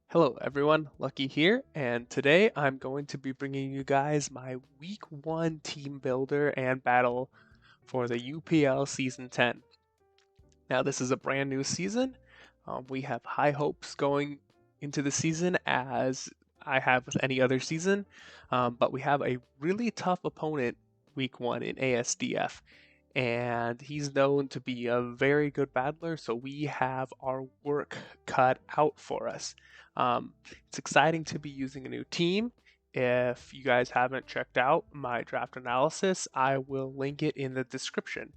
Hello everyone, Lucky here, and today I'm going to be bringing you guys my Week 1 team builder and battle for the UPL Season 10. Now this is a brand new season. We have high hopes going into the season as I have with any other season, but we have a really tough opponent Week 1 in ASDF, and he's known to be a very good battler, so we have our work cut out for us. It's exciting to be using a new team. If you guys haven't checked out my draft analysis, I will link it in the description.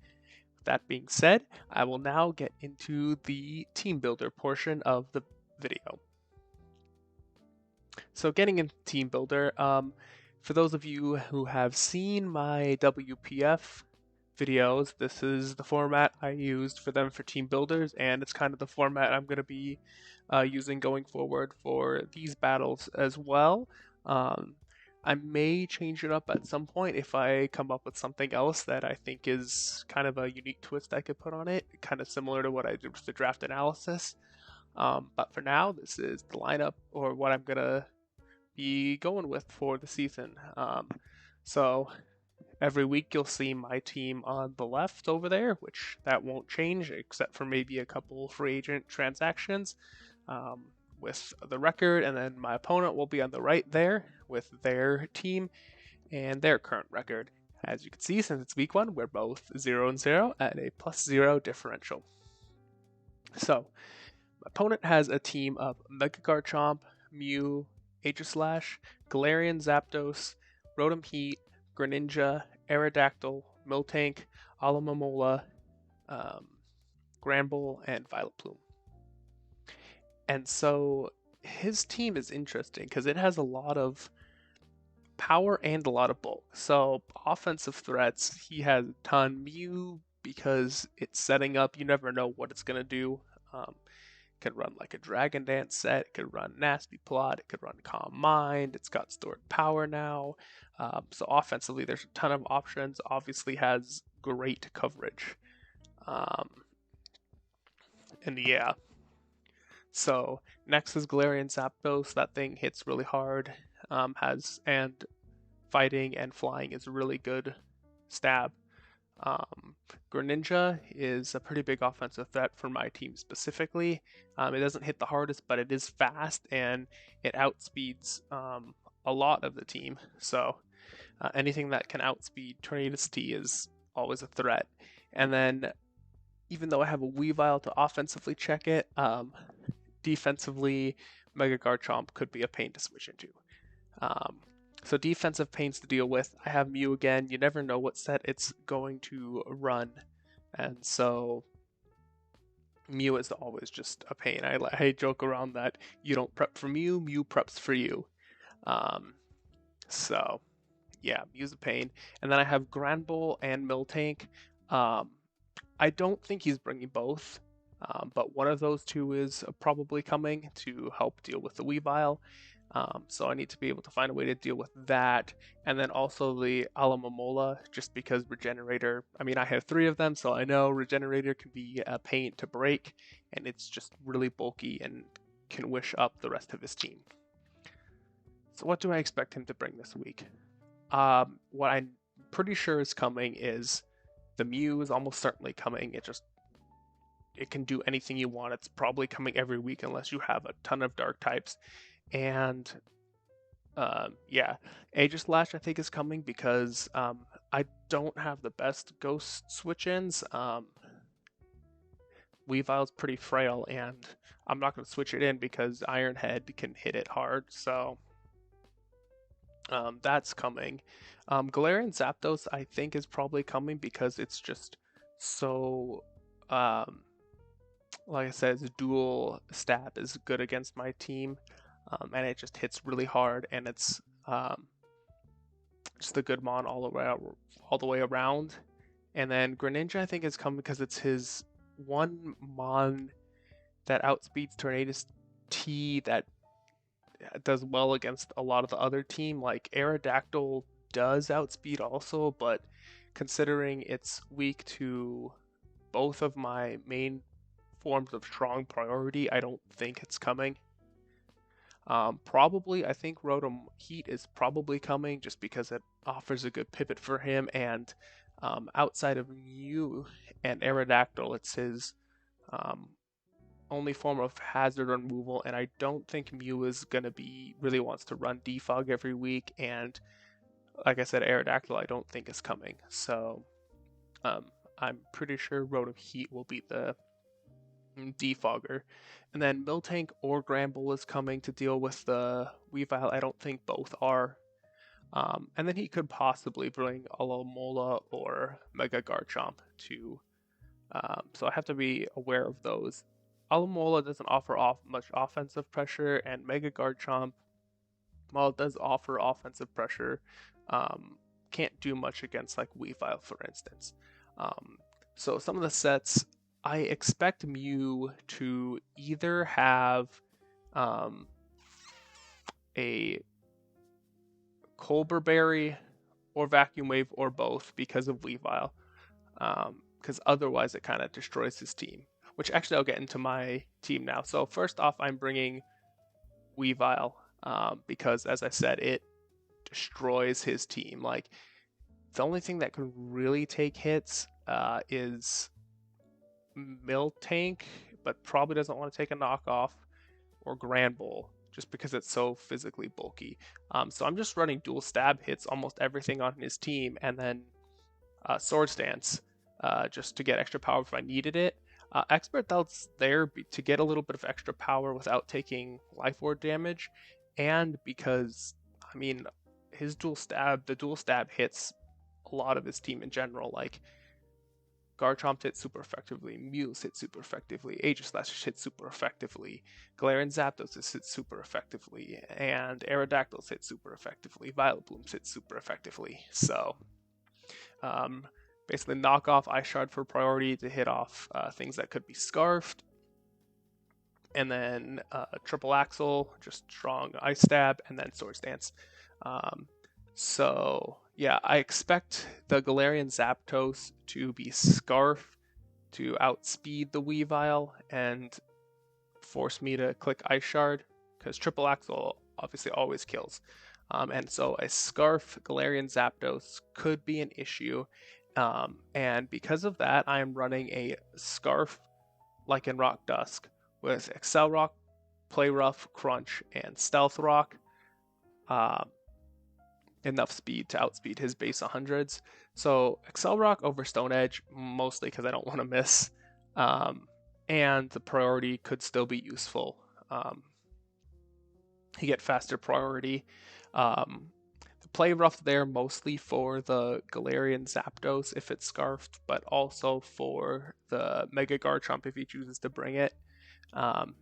With that being said, I will now get into the team builder portion of the video. So getting into team builder, for those of you who have seen my WPF videos, this is the format I used for them for team builders, and it's kind of the format I'm going to be using going forward for these battles as well. I may change it up at some point if I come up with something else that I think is kind of a unique twist I could put on it, kind of similar to what I did with the draft analysis. But for now, this is the lineup or what I'm going to be going with for the season. So every week you'll see my team on the left over there, which that won't change except for maybe a couple free agent transactions with the record, and then my opponent will be on the right there with their team and their current record. As you can see, since it's week 1, we're both 0-0 at a +0 differential. So, my opponent has a team of Mega Garchomp, Mew, Aegislash, Galarian Zapdos, Rotom Heat, Greninja, Aerodactyl, Miltank, Alomomola, Granbull, and Violet Plume. And so his team is interesting because it has a lot of power and a lot of bulk. So offensive threats, he has a ton. Mew, because it's setting up, you never know what it's going to do. Could run like a Dragon Dance set, it could run Nasty Plot, it could run Calm Mind, it's got stored power now. So offensively, there's a ton of options. Obviously has great coverage. And yeah, so next is Galarian Zapdos. That thing hits really hard, and fighting and flying is a really good stab. Um, Greninja is a pretty big offensive threat for my team specifically. It doesn't hit the hardest, but it is fast and it outspeeds a lot of the team. So anything that can outspeed Tornadus T is always a threat. And then, even though I have a Weavile to offensively check it, defensively, Mega Garchomp could be a pain to switch into. So defensive pains to deal with. I have Mew again. You never know what set it's going to run, and so Mew is always just a pain. I joke around that you don't prep for Mew, Mew preps for you. So yeah, Mew's a pain. And then I have Granbull and Miltank. I don't think he's bringing both, but one of those two is probably coming to help deal with the Weavile. So I need to be able to find a way to deal with that. And then also the Alomomola, just because Regenerator, I mean, I have 3 of them, so I know Regenerator can be a pain to break, and it's just really bulky and can wish up the rest of his team. So what do I expect him to bring this week? What I'm pretty sure is coming is the Mew is almost certainly coming. It can do anything you want. It's probably coming every week unless you have a ton of dark types. And yeah, Aegislash I think is coming because I don't have the best ghost switch-ins. Weavile's pretty frail, and I'm not going to switch it in because Iron Head can hit it hard, so that's coming. Galarian Zapdos I think is probably coming because it's just so, like I said, its dual stab is good against my team. And it just hits really hard, and it's just a good mon all the way around. And then Greninja I think is coming because it's his one mon that outspeeds Tornadus T that does well against a lot of the other team. Like Aerodactyl does outspeed also, but considering it's weak to both of my main forms of strong priority, I don't think it's coming. Probably, I think Rotom Heat is probably coming just because it offers a good pivot for him, and outside of Mew and Aerodactyl, it's his um, only form of hazard removal, and I don't think Mew is gonna be really wants to run Defog every week, and like I said, Aerodactyl I don't think is coming. So um, I'm pretty sure Rotom Heat will be the Defogger. And then Miltank or Granbull is coming to deal with the Weavile. I don't think both are. And then he could possibly bring Alomola or Mega Garchomp to. So I have to be aware of those. Alomola doesn't offer much offensive pressure, and Mega Garchomp, while it does offer offensive pressure, can't do much against like Weavile, for instance. So some of the sets, I expect Mew to either have a Colbur Berry or Vacuum Wave or both because of Weavile. Because otherwise it kind of destroys his team. Which actually I'll get into my team now. So first off, I'm bringing Weavile because, as I said, it destroys his team. Like, the only thing that could really take hits is Miltank, but probably doesn't want to take a knockoff, or Granbull, just because it's so physically bulky. So I'm just running dual stab hits almost everything on his team, and then Sword Stance just to get extra power if I needed it. Expert Doubt's there to get a little bit of extra power without taking Life Orb damage, and because, I mean, the dual stab hits a lot of his team in general. Like, Garchomp hits super effectively, Mew's hit super effectively, Aegislash hits super effectively, Galarian Zapdos hits super effectively, and Aerodactyls hit super effectively, Violet Blooms hit super effectively. So, basically knock off Ice Shard for priority to hit off things that could be Scarfed, and then Triple Axle, just strong Ice Stab, and then Sword Stance. So yeah, I expect the Galarian Zapdos to be Scarf to outspeed the Weavile and force me to click Ice Shard, because Triple Axle obviously always kills. And so a Scarf Galarian Zapdos could be an issue. And because of that, I am running a Scarf Lycanroc Dusk with Excel Rock, Play Rough, Crunch, and Stealth Rock. Enough speed to outspeed his base 100s. So Excel Rock over Stone Edge, mostly because I don't want to miss. And the priority could still be useful. You get faster priority. The Play Rough there mostly for the Galarian Zapdos if it's Scarfed, but also for the Mega Garchomp if he chooses to bring it. And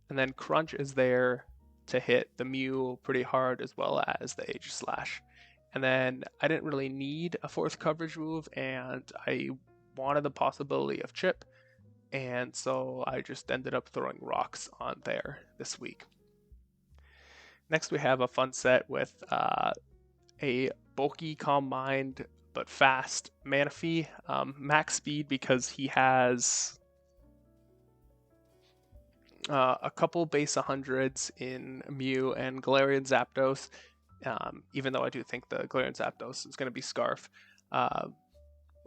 then Crunch is there to hit the Mew pretty hard, as well as the Aegislash. And then I didn't really need a fourth coverage move, and I wanted the possibility of Chip, and so I just ended up throwing rocks on there this week. Next we have a fun set with a bulky, calm mind, but fast Manaphy. Max speed because he has a couple base 100s in Mew and Galarian Zapdos, even though I do think the Galarian Zapdos is going to be Scarf.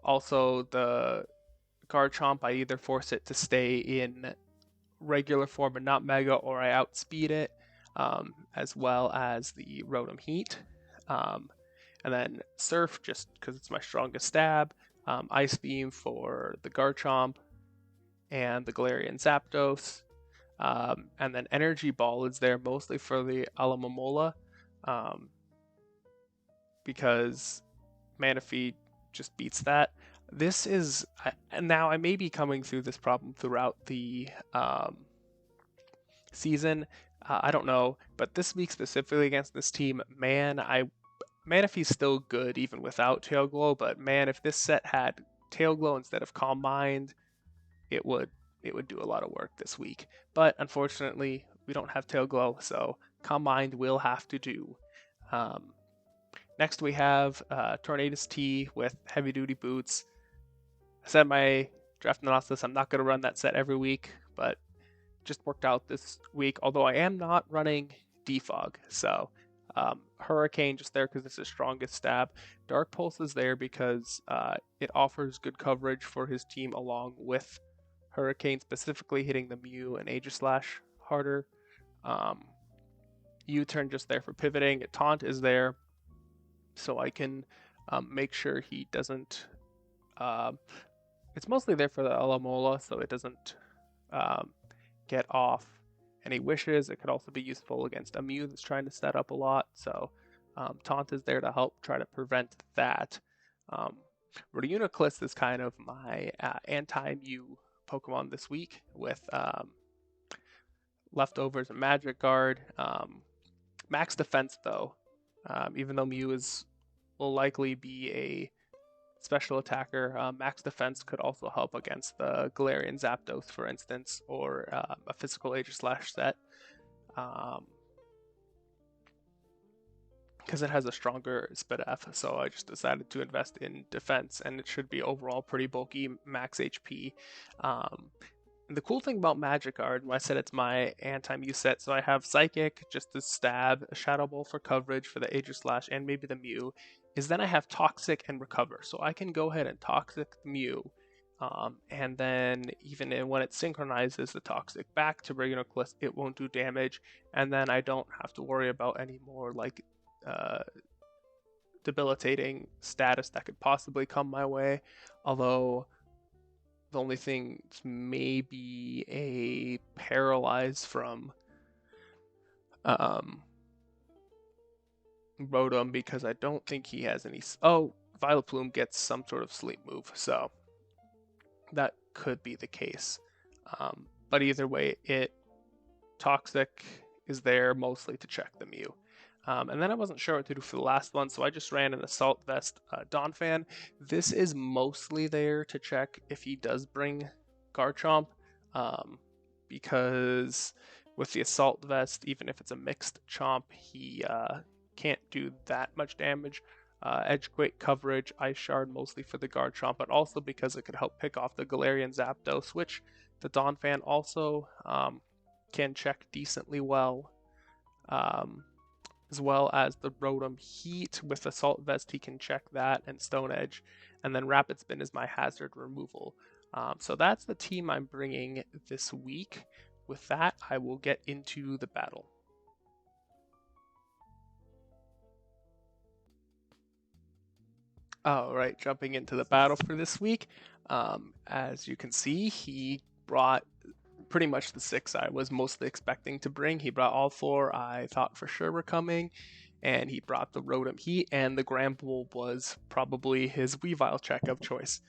Also, the Garchomp, I either force it to stay in regular form and not Mega, or I outspeed it, as well as the Rotom Heat. And then Surf, just because it's my strongest stab. Ice Beam for the Garchomp and the Galarian Zapdos. And then Energy Ball is there mostly for the Alomola, because Manaphy just beats that. This is, now I may be coming through this problem throughout the season. I don't know, but this week specifically against this team, Manaphy's still good even without Tail Glow, but man, if this set had Tail Glow instead of Calm Mind, it would do a lot of work this week. But unfortunately, we don't have Tail Glow, so Calm Mind will have to do. Next we have Tornadus T with Heavy Duty Boots. I said in my draft analysis I'm not going to run that set every week, but just worked out this week, although I am not running Defog. So Hurricane just there because it's his strongest stab. Dark Pulse is there because it offers good coverage for his team along with Hurricane, specifically hitting the Mew and Aegislash harder. U-turn just there for pivoting. Taunt is there so I can make sure he doesn't... it's mostly there for the Alamola so it doesn't get off any wishes. It could also be useful against a Mew that's trying to set up a lot, so Taunt is there to help try to prevent that. Reuniclus is kind of my anti-Mew Pokemon this week with leftovers and Magic Guard. Max defense though, even though Mew will likely be a special attacker, max defense could also help against the Galarian Zapdos, for instance, or a physical Aegislash set, because it has a stronger SpDef. So I just decided to invest in defense, and it should be overall pretty bulky, max HP. The cool thing about Magic Guard, I said it's my anti-Mew set, so I have Psychic just to stab, a Shadow Ball for coverage for the Aegislash and maybe the Mew, is then I have Toxic and Recover, so I can go ahead and Toxic the Mew, and then even when it synchronizes the Toxic back to Reuniclus, it won't do damage, and then I don't have to worry about any more like debilitating status that could possibly come my way, although the only thing may be a paralyze from Rotom, because I don't think he has any... Oh, Violet Plume gets some sort of sleep move, so that could be the case. But either way, Toxic is there mostly to check the Mew. And then I wasn't sure what to do for the last one, so I just ran an Assault Vest Donphan. This is mostly there to check if he does bring Garchomp, because with the Assault Vest, even if it's a mixed Chomp, he can't do that much damage. Edge Quake coverage, Ice Shard mostly for the Garchomp, but also because it could help pick off the Galarian Zapdos, which the Donphan also can check decently well. As well as the Rotom Heat. With Assault Vest, he can check that, and Stone Edge. And then Rapid Spin is my hazard removal. So that's the team I'm bringing this week. With that, I will get into the battle. Alright, jumping into the battle for this week. As you can see, he brought pretty much the 6 I was mostly expecting to bring. He brought all 4 I thought for sure were coming, and he brought the Rotom Heat, and the Gramble was probably his Weavile check of choice.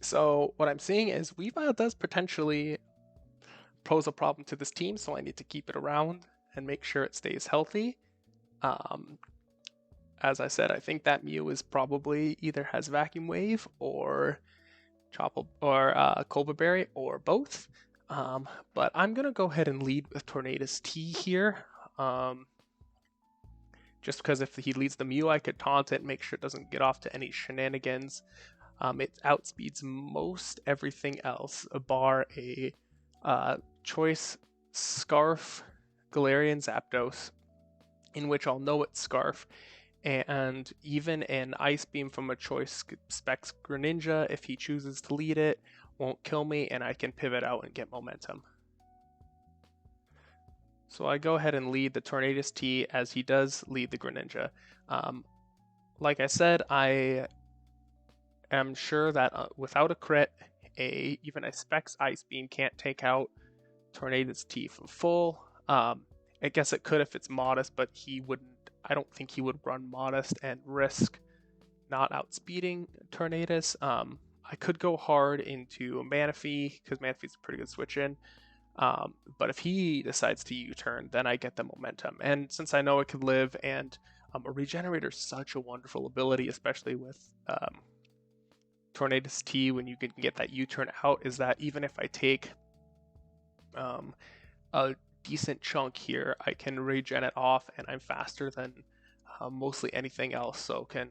So what I'm seeing is Weavile does potentially pose a problem to this team, so I need to keep it around and make sure it stays healthy. As I said, I think that Mew is probably either has Vacuum Wave or Colbur Berry, or both. But I'm going to go ahead and lead with Tornadus T here. Just because if he leads the Mew, I could taunt it, make sure it doesn't get off to any shenanigans. It outspeeds most everything else, bar a Choice Scarf Galarian Zapdos, in which I'll know it's Scarf. And even an Ice Beam from a Choice Specs Greninja, if he chooses to lead it, won't kill me, and I can pivot out and get momentum. So I go ahead and lead the Tornadus T as he does lead the Greninja. Like I said, I am sure that without a crit, even a Specs Ice Beam can't take out Tornadus T from full. I guess it could if it's Modest, but he wouldn't. I don't think he would run Modest and risk not outspeeding Tornadus. I could go hard into Manaphy, because Manaphy's a pretty good switch in. But if he decides to U-turn, then I get the momentum. And since I know it can live, and a Regenerator is such a wonderful ability, especially with Tornadus T, when you can get that U-turn out, is that even if I take a decent chunk here, I can regen it off, and I'm faster than mostly anything else, so can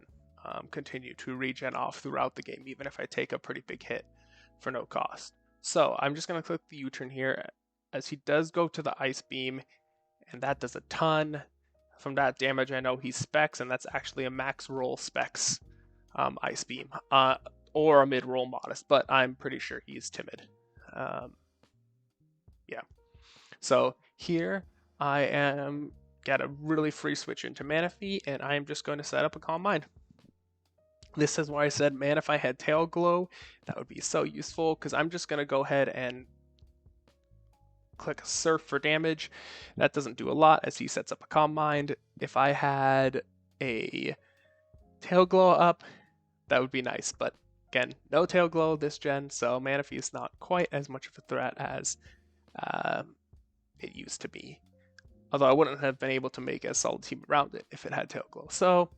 continue to regen off throughout the game, even if I take a pretty big hit for no cost. So I'm just going to click the U-turn here. as he does go to the Ice Beam, and that does a ton. From that damage, I know he's Specs, and that's actually a max roll Specs Ice Beam, or a mid roll Modest, but I'm pretty sure he's Timid. Yeah. So here I am got a really free switch into Manaphy, and I am just going to set up a Calm Mind. This is why I said, man, if I had Tail Glow, that would be so useful, because I'm just going to go ahead and click Surf for damage. That doesn't do a lot as he sets up a Calm Mind. If I had a Tail Glow up, that would be nice, but again, no Tail Glow this gen, so Manaphy is not quite as much of a threat as it used to be. Although I wouldn't have been able to make a solid team around it if it had Tail Glow. So,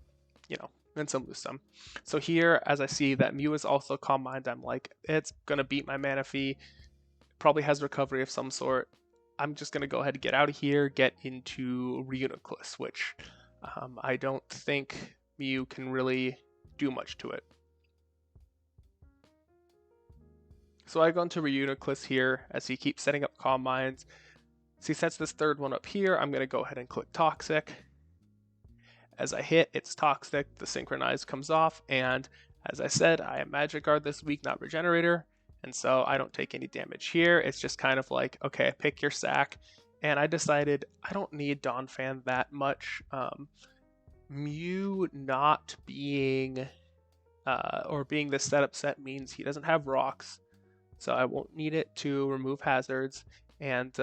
you know, win some, lose some. So here, as I see that Mew is also Calm Mind, I'm like, it's going to beat my Manaphy. Probably has recovery of some sort. I'm just going to go ahead and get out of here, get into Reuniclus, which I don't think Mew can really do much to it. So I go into Reuniclus here as he keeps setting up Calm Minds. So he sets this third one up here. I'm going to go ahead and click Toxic. As I hit, it's Toxic. The Synchronize comes off. And as I said, I am Magic Guard this week, not Regenerator. And so I don't take any damage here. It's just kind of like, okay, pick your sack. And I decided I don't need Donphan that much. Mew not being, or being the setup set means he doesn't have rocks. So I won't need it to remove hazards. And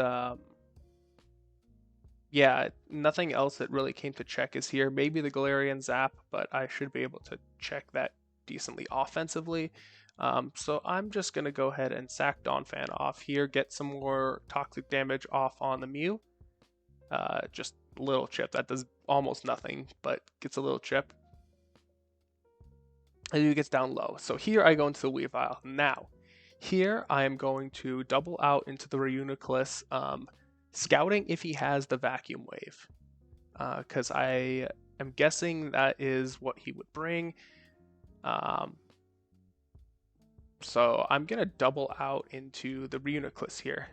yeah, nothing else that really came to check is here. Maybe the Galarian Zap, but I should be able to check that decently offensively. So I'm just going to go ahead and sack Donphan off here, get some more toxic damage off on the Mew. Just a little chip. That does almost nothing, but gets a little chip. And he gets down low. So here I go into the Weavile. Now, here I am going to double out into the Reuniclus, scouting if he has the Vacuum Wave, because I am guessing that is what he would bring. So I'm going to double out into the Reuniclus here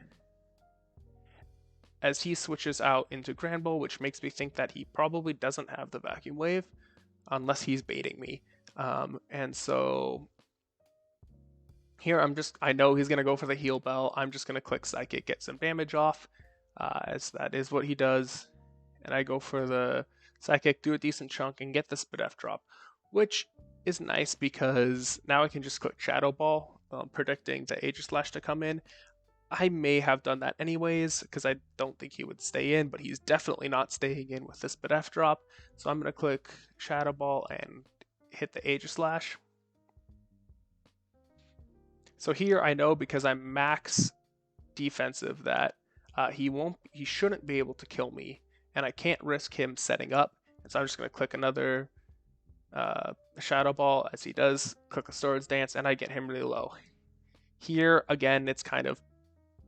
as he switches out into Granbull, which makes me think that he probably doesn't have the Vacuum Wave unless he's baiting me. And so here I know he's going to go for the Heal Bell. I'm just going to click Psychic, get some damage off, as that is what he does. And I go for the Psychic, do a decent chunk, and get the SPDF drop, which is nice because now I can just click Shadow Ball, predicting the Aegislash to come in. I may have done that anyways because I don't think he would stay in, but he's definitely not staying in with this SPDF drop. So I'm going to click Shadow Ball and hit the Aegislash. So here I know because I'm max defensive that he shouldn't be able to kill me, and I can't risk him setting up. And so I'm just going to click another Shadow Ball as he does, click a Swords Dance, and I get him really low. Here again, it's kind of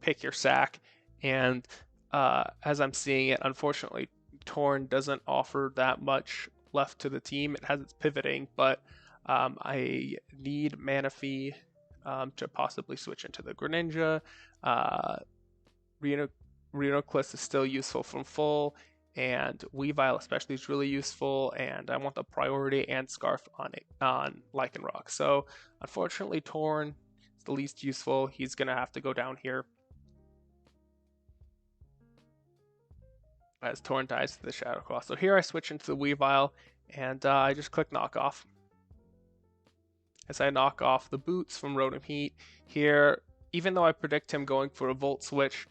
pick your sack, and as I'm seeing it, unfortunately, Torn doesn't offer that much left to the team. It has its pivoting, but I need Manaphy to possibly switch into the Greninja. Reuniclus is still useful from full, and Weavile especially is really useful, and I want the priority and Scarf on Lycanroc. So unfortunately, Torn is the least useful. He's going to have to go down here as Torn dies to the Shadow Claw. So here I switch into the Weavile, and I just click Knock Off. As I knock off the boots from Rotom Heat here, even though I predict him going for a Volt Switch,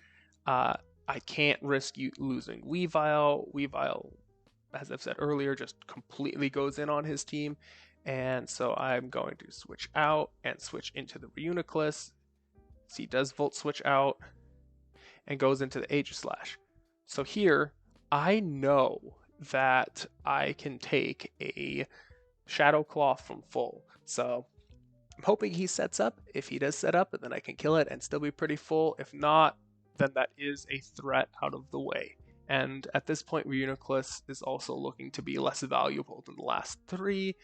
I can't risk losing Weavile. Weavile, as I've said earlier, just completely goes in on his team. And so I'm going to switch out and switch into the Reuniclus. So he does Volt Switch out and goes into the Aegislash. So here, I know that I can take a Shadow Claw from full. So I'm hoping he sets up. If he does set up, then I can kill it and still be pretty full. If not, then that is a threat out of the way. And at this point, Reuniclus is also looking to be less valuable than the last three.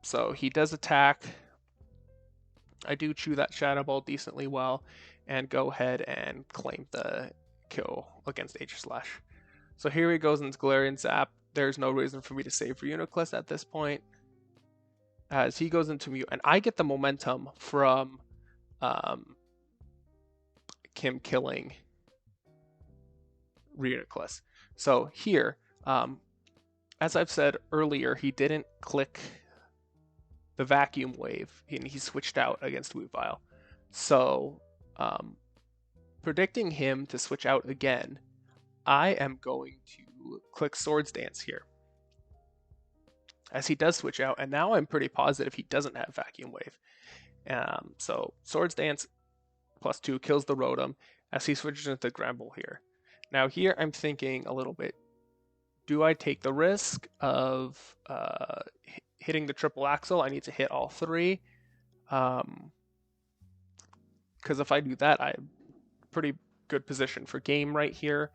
So he does attack. I do chew that Shadow Ball decently well. and go ahead and claim the kill against H slash. So here he goes into Galarian Zap. There's no reason for me to save for Uniclus at this point, as he goes into Mew, and I get the momentum from Kim killing Uniclus. So here, as I've said earlier, he didn't click the Vacuum Wave, and he switched out against Weavile. So, predicting him to switch out again, I am going to click Swords Dance here, as he does switch out, and now I'm pretty positive he doesn't have Vacuum Wave. So Swords Dance +2 kills the Rotom as he switches into Granbull here. Now here I'm thinking a little bit, do I take the risk of hitting the triple axle? I need to hit all three. Because if I do that, I'm pretty good position for game right here.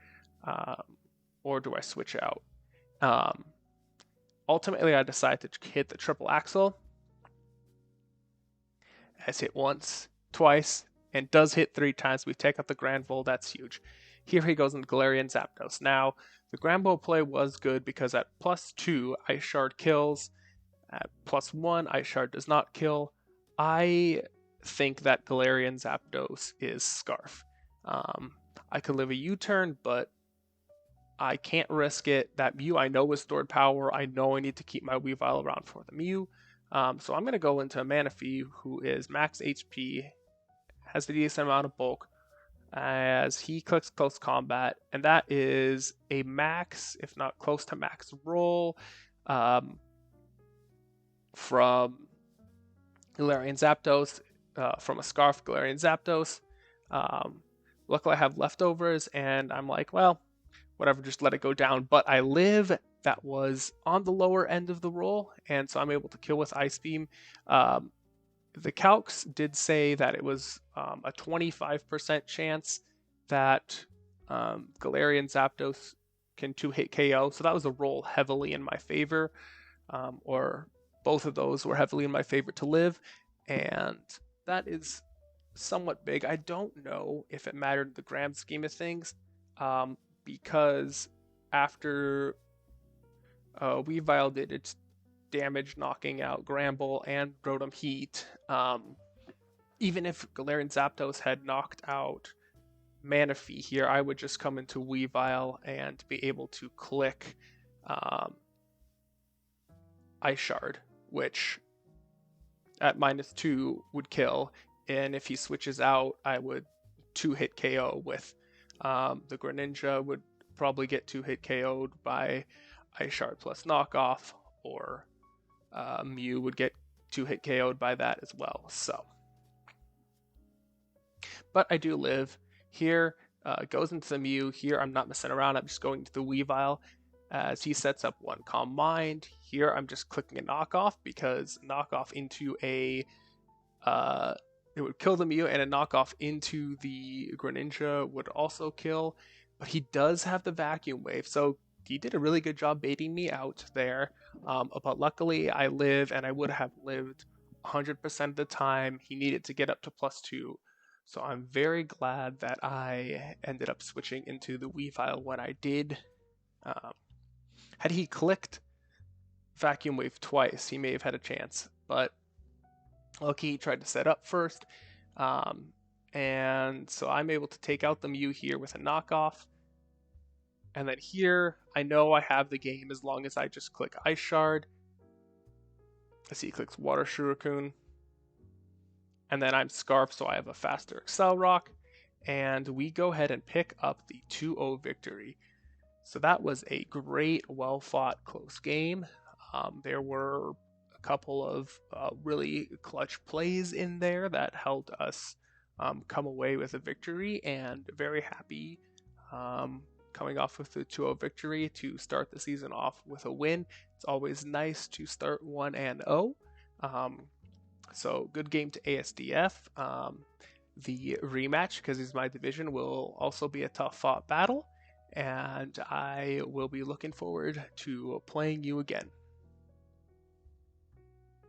Or do I switch out? Ultimately, I decide to hit the triple axle. Has hit once, twice, and does hit 3 times. We take out the Granbull. That's huge. Here he goes into Galarian Zapdos. Now, the Granbull play was good because at +2, Ice Shard kills. At +1, Ice Shard does not kill. I think that Galarian Zapdos is Scarf. I could live a U-turn, but I can't risk it. That Mew I know is stored power. I know I need to keep my Weavile around for the Mew. So I'm going to go into a Manaphy, who is max HP, has the decent amount of bulk, as he clicks Close Combat, and that is a max, if not close to max roll, from Galarian Zapdos, from a Scarf Galarian Zapdos. Luckily I have leftovers, and I'm like, well, whatever, just let it go down. But I live. That was on the lower end of the roll, and so I'm able to kill with Ice Beam. The calcs did say that it was a 25% chance that Galarian Zapdos can 2-hit KO, so that was a roll heavily in my favor, or both of those were heavily in my favor to live, and that is somewhat big. I don't know if it mattered in the grand scheme of things, because after Weavile did its damage knocking out Granbull and Rotom Heat, even if Galarian Zapdos had knocked out Manaphy here, I would just come into Weavile and be able to click Ice Shard, which at -2 would kill, and if he switches out, I would 2-hit KO with the Greninja would probably get 2-hit KO'd by Ice Shard plus knockoff, or Mew would get 2-hit KO'd by that as well. So, but I do live here. Goes into the Mew. Here I'm not messing around. I'm just going to the Weavile as he sets up one Calm Mind. Here I'm just clicking a knockoff, because knockoff into a it would kill the Mew, and a knockoff into the Greninja would also kill. But he does have the Vacuum Wave, so he did a really good job baiting me out there. But luckily I live, and I would have lived 100% of the time. He needed to get up to +2. So I'm very glad that I ended up switching into the Weavile when I did. Had he clicked Vacuum Wave twice, he may have had a chance. But lucky he tried to set up first. And so I'm able to take out the Mew here with a knockoff. And then here, I know I have the game as long as I just click Ice Shard. I see he clicks Water Shuriken. And then I'm Scarf, so I have a faster Excel Rock. And we go ahead and pick up the 2-0 victory. So that was a great, well-fought, close game. There were a couple of really clutch plays in there that helped us come away with a victory, and very happy coming off with the 2-0 victory to start the season off with a win. It's always nice to start 1-0. So good game to ASDF. The rematch, because he's my division, will also be a tough fought battle, and I will be looking forward to playing you again.